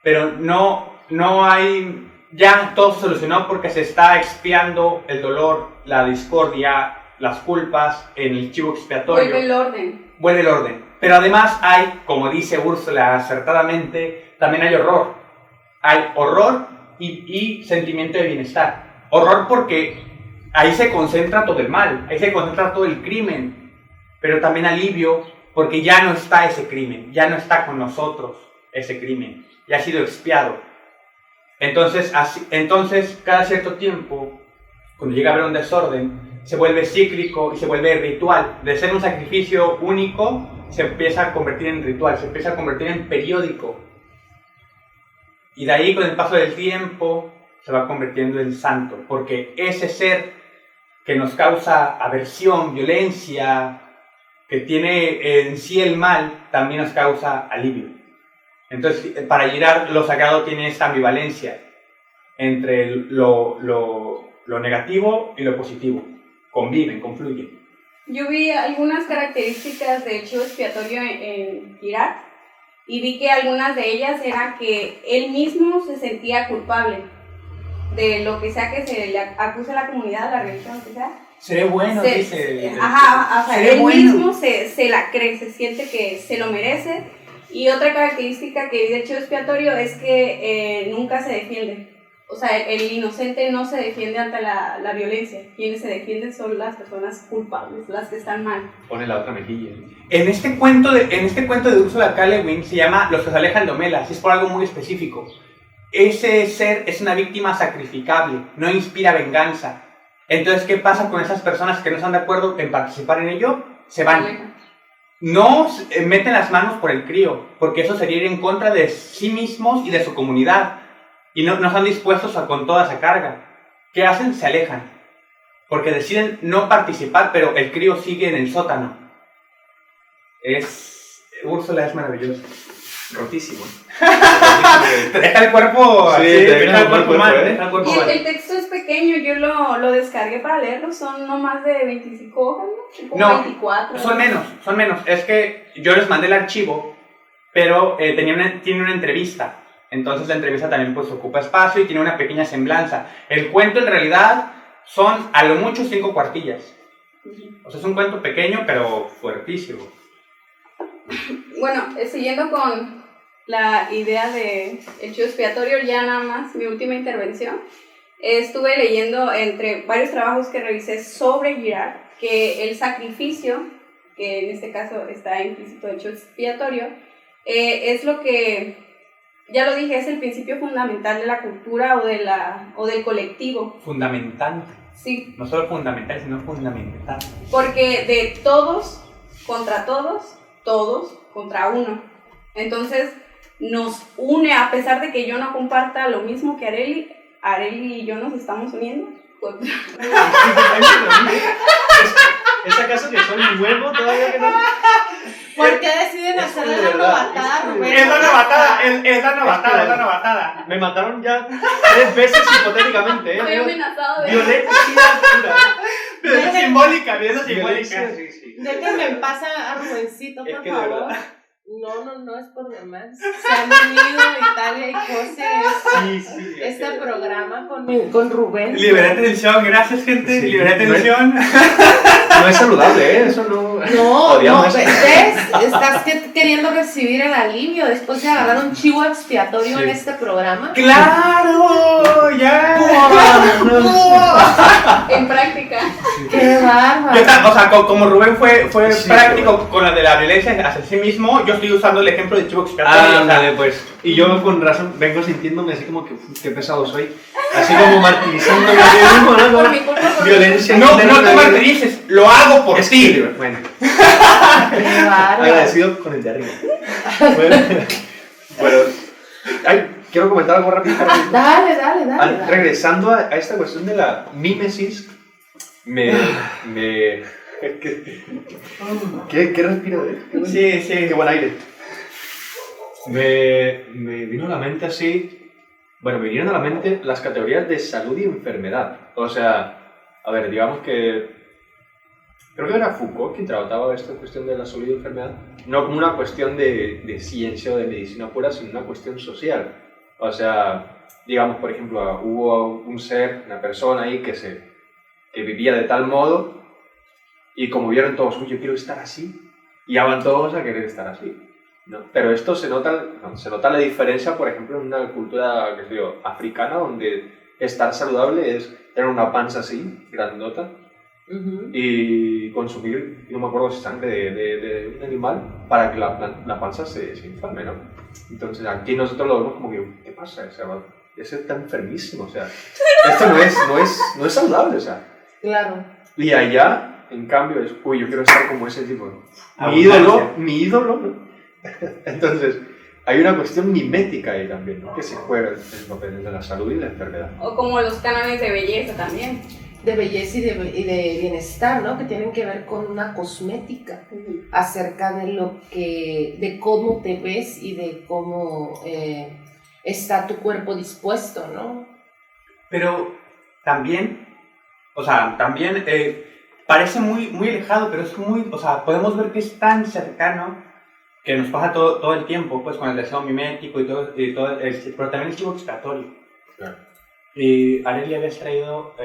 pero no hay, ya todo se solucionó porque se está expiando el dolor, la discordia, las culpas en el chivo expiatorio. Vuelve el orden. Vuelve el orden. Pero además hay, como dice Úrsula acertadamente, también hay horror. Hay horror y sentimiento de bienestar. Horror porque ahí se concentra todo el mal, ahí se concentra todo el crimen. Pero también alivio porque ya no está ese crimen, ya no está con nosotros ese crimen, ya ha sido expiado. Entonces cada cierto tiempo, cuando llega a haber un desorden, se vuelve cíclico y se vuelve ritual. De ser un sacrificio único, se empieza a convertir en ritual, se empieza a convertir en periódico. Y de ahí, con el paso del tiempo, se va convirtiendo en santo, porque ese ser que nos causa aversión, violencia, que tiene en sí el mal, también nos causa alivio. Entonces, para Girard, lo sagrado tiene esta ambivalencia entre lo negativo y lo positivo. Conviven, confluyen. Yo vi algunas características del chivo expiatorio en Girard y vi que algunas de ellas era que él mismo se sentía culpable de lo que sea que se le acuse a la comunidad, la religión, lo que sea. Seré bueno, Se- dice. Ajá, o sea, Seré él bueno. mismo se la cree, se siente que se lo merece. Y otra característica que vi del chivo expiatorio es que nunca se defiende. O sea, el inocente no se defiende ante la violencia. Quienes se defienden son las personas culpables, las que están mal. Pone la otra mejilla. En este cuento de Ursula K. Le Guin se llama Los que se alejan de Omelas, y es por algo muy específico. Ese ser es una víctima sacrificable, no inspira venganza. Entonces, ¿qué pasa con esas personas que no están de acuerdo en participar en ello? Se van. No meten las manos por el crío, porque eso sería ir en contra de sí mismos y de su comunidad. Y no están dispuestos a con toda esa carga. ¿Qué hacen? Se alejan. Porque deciden no participar, pero el crío sigue en el sótano. Úrsula es maravillosa. Rotísimo. Te deja el cuerpo Sí, así, te te deja deja el cuerpo mal, ¿eh? te deja el cuerpo Y mal. el texto es pequeño, yo lo descargué para leerlo, son no más de 25 hojas, ¿no? Como No, 24. son menos. Es que yo les mandé el archivo, pero tiene una entrevista. Entonces la entrevista también pues ocupa espacio y tiene una pequeña semblanza. El cuento en realidad son a lo mucho 5 cuartillas. O sea, es un cuento pequeño pero fuertísimo. Bueno, siguiendo con la idea de el chivo expiatorio, ya nada más mi última intervención. Estuve leyendo entre varios trabajos que revisé sobre Girard que el sacrificio, que en este caso está implícito el chivo expiatorio, es lo que, ya lo dije, es el principio fundamental de la cultura o del colectivo. Fundamental. Sí, No solo fundamental, sino fundamental. porque de todos contra todos, todos contra uno. Entonces nos une, a pesar de que yo no comparta lo mismo que Areli y yo nos estamos uniendo. ¿Es acaso que soy nuevo todavía que no? ¿Por qué deciden hacerle de la verdad, novatada, Rubén? Es la novatada. Me mataron ya 3 veces hipotéticamente, Estoy amenazado de... Violencia pura. Violencia simbólica. Violencia, sí. Déjenme en paz a Rubencito, Es por que de favor. verdad. No es por demás. Se han unido Italia y José Sí. este programa con Rubén. Liberé tensión, gracias gente, Sí. liberé tensión. No es saludable, ¿eh? Eso no... No, Odiamos ¿ves? esto. Estás queriendo recibir el alivio después de agarrar un chivo expiatorio Sí. en este programa. ¡Claro! ¡Ya! En práctica. ¡Qué bárbaro! O sea, como Rubén fue Sí, práctico pero con la de la violencia hacia sí mismo, yo estoy usando el ejemplo del chivo expiatorio. Ándale, pues. Y yo con razón vengo sintiéndome así como que qué pesado soy. Así como martirizándome a mí mismo, ¿no? Por mi culpa, por mi Violencia. No interna. te martirices, lo hago por Es ti. que, bueno, ¡Qué bárbaro! agradecido con el de arriba. Bueno, quiero comentar algo rápido. Dale. Regresando a esta cuestión de la mímesis, ¿Qué respiro, eh? Qué buen- Sí. Qué buen aire. Me vino a la mente así. Bueno, me vinieron a la mente las categorías de salud y enfermedad. O sea, a ver, digamos que. Creo que era Foucault quien trataba esta cuestión de la salud y enfermedad. No como una cuestión de ciencia o de medicina pura, sino una cuestión social. O sea, digamos, por ejemplo, hubo un ser, una persona ahí que vivía de tal modo. Y como vieron todos, uy, yo quiero estar así, y ya van todos a querer estar así, ¿no? Pero esto se nota la diferencia, por ejemplo, en una cultura, qué sé yo, africana, donde estar saludable es tener una panza así, grandota, y consumir, no me acuerdo si sangre de un animal, para que la panza se inflame, ¿no? Entonces aquí nosotros lo vemos como que, ¿qué pasa? O sea, ese está enfermísimo, o sea, esto no es saludable, o sea. Claro. Y allá, en cambio, es, uy, yo quiero estar como ese tipo. Abundancia. Mi ídolo, ¿no? Entonces, hay una cuestión mimética ahí también, ¿no? Que se juega el papel de la salud y la enfermedad. O como los cánones de belleza también. De belleza y de bienestar, ¿no? Que tienen que ver con una cosmética acerca de cómo te ves y de cómo está tu cuerpo dispuesto, ¿no? Pero también, parece muy alejado, pero es muy, o sea, podemos ver que es tan cercano que nos pasa todo el tiempo, pues con el deseo mimético y todo pero también el chivo expiatorio. Claro. Y Arely, habías traído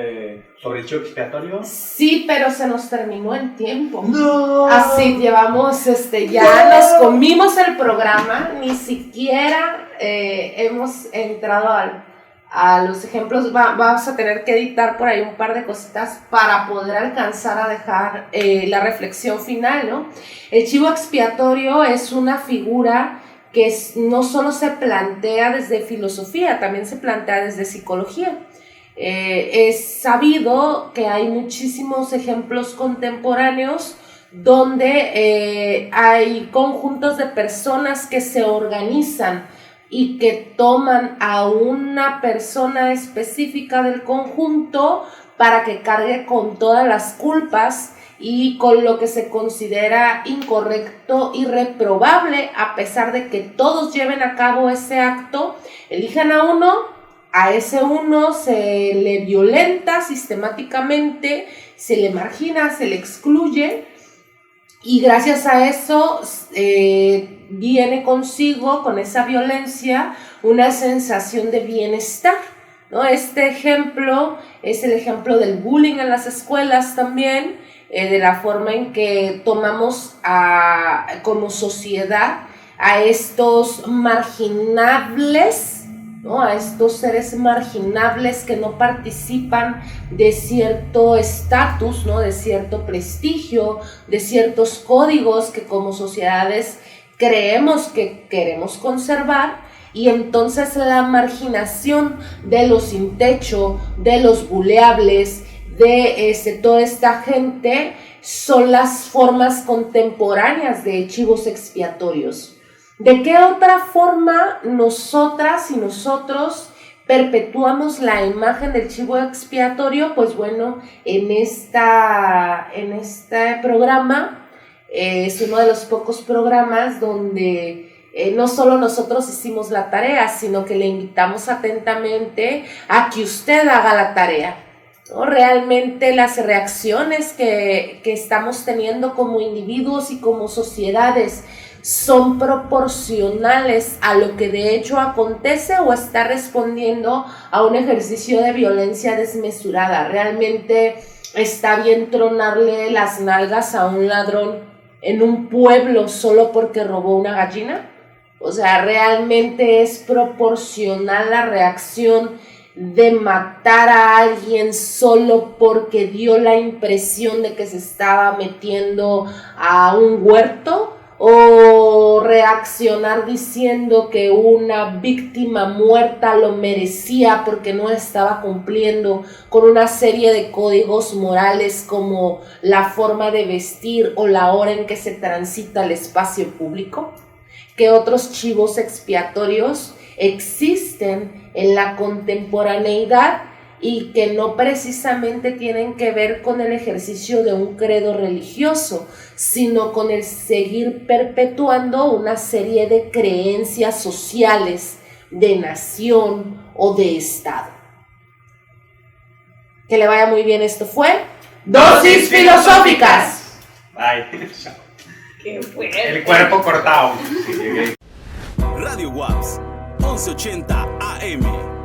sobre el chivo expiatorio. Sí, pero se nos terminó el tiempo. ¡No! Así llevamos, ya nos comimos el programa, ni siquiera hemos entrado a los ejemplos. Vamos a tener que editar por ahí un par de cositas para poder alcanzar a dejar la reflexión final, ¿no? El chivo expiatorio es una figura que no solo se plantea desde filosofía, también se plantea desde psicología. Es sabido que hay muchísimos ejemplos contemporáneos donde hay conjuntos de personas que se organizan y que toman a una persona específica del conjunto para que cargue con todas las culpas y con lo que se considera incorrecto y reprobable, a pesar de que todos lleven a cabo ese acto. Eligen a ese uno se le violenta sistemáticamente, se le margina, se le excluye, y gracias a eso viene consigo, con esa violencia, una sensación de bienestar, ¿no? Este ejemplo es el ejemplo del bullying en las escuelas también, de la forma en que tomamos como sociedad a estos marginables, ¿no? A estos seres marginables que no participan de cierto estatus, ¿no? De cierto prestigio, de ciertos códigos que como sociedades creemos que queremos conservar, y entonces la marginación de los sin techo, de los buleables, de toda esta gente, son las formas contemporáneas de chivos expiatorios. ¿De qué otra forma nosotras y nosotros perpetuamos la imagen del chivo expiatorio? Pues bueno, en este programa es uno de los pocos programas donde no solo nosotros hicimos la tarea, sino que le invitamos atentamente a que usted haga la tarea, ¿no? Realmente las reacciones que estamos teniendo como individuos y como sociedades son proporcionales a lo que de hecho acontece o está respondiendo a un ejercicio de violencia desmesurada. Realmente está bien tronarle las nalgas a un ladrón en un pueblo solo porque robó una gallina. O sea, realmente es proporcional la reacción de matar a alguien solo porque dio la impresión de que se estaba metiendo a un huerto, o reaccionar diciendo que una víctima muerta lo merecía porque no estaba cumpliendo con una serie de códigos morales como la forma de vestir o la hora en que se transita el espacio público. ¿Qué otros chivos expiatorios existen en la contemporaneidad y que no precisamente tienen que ver con el ejercicio de un credo religioso, sino con el seguir perpetuando una serie de creencias sociales de nación o de Estado? Que le vaya muy bien. Esto fue Dosis Filosóficas. Bye. ¡Qué fuerte! El cuerpo cortado. Radio WAPS 1180 AM.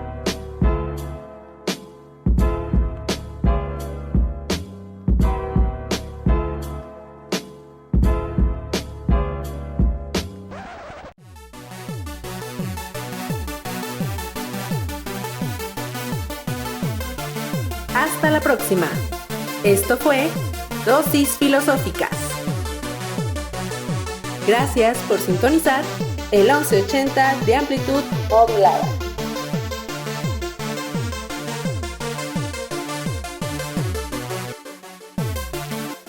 Hasta la próxima. Esto fue Dosis Filosóficas. Gracias por sintonizar el 1180 de amplitud modulada.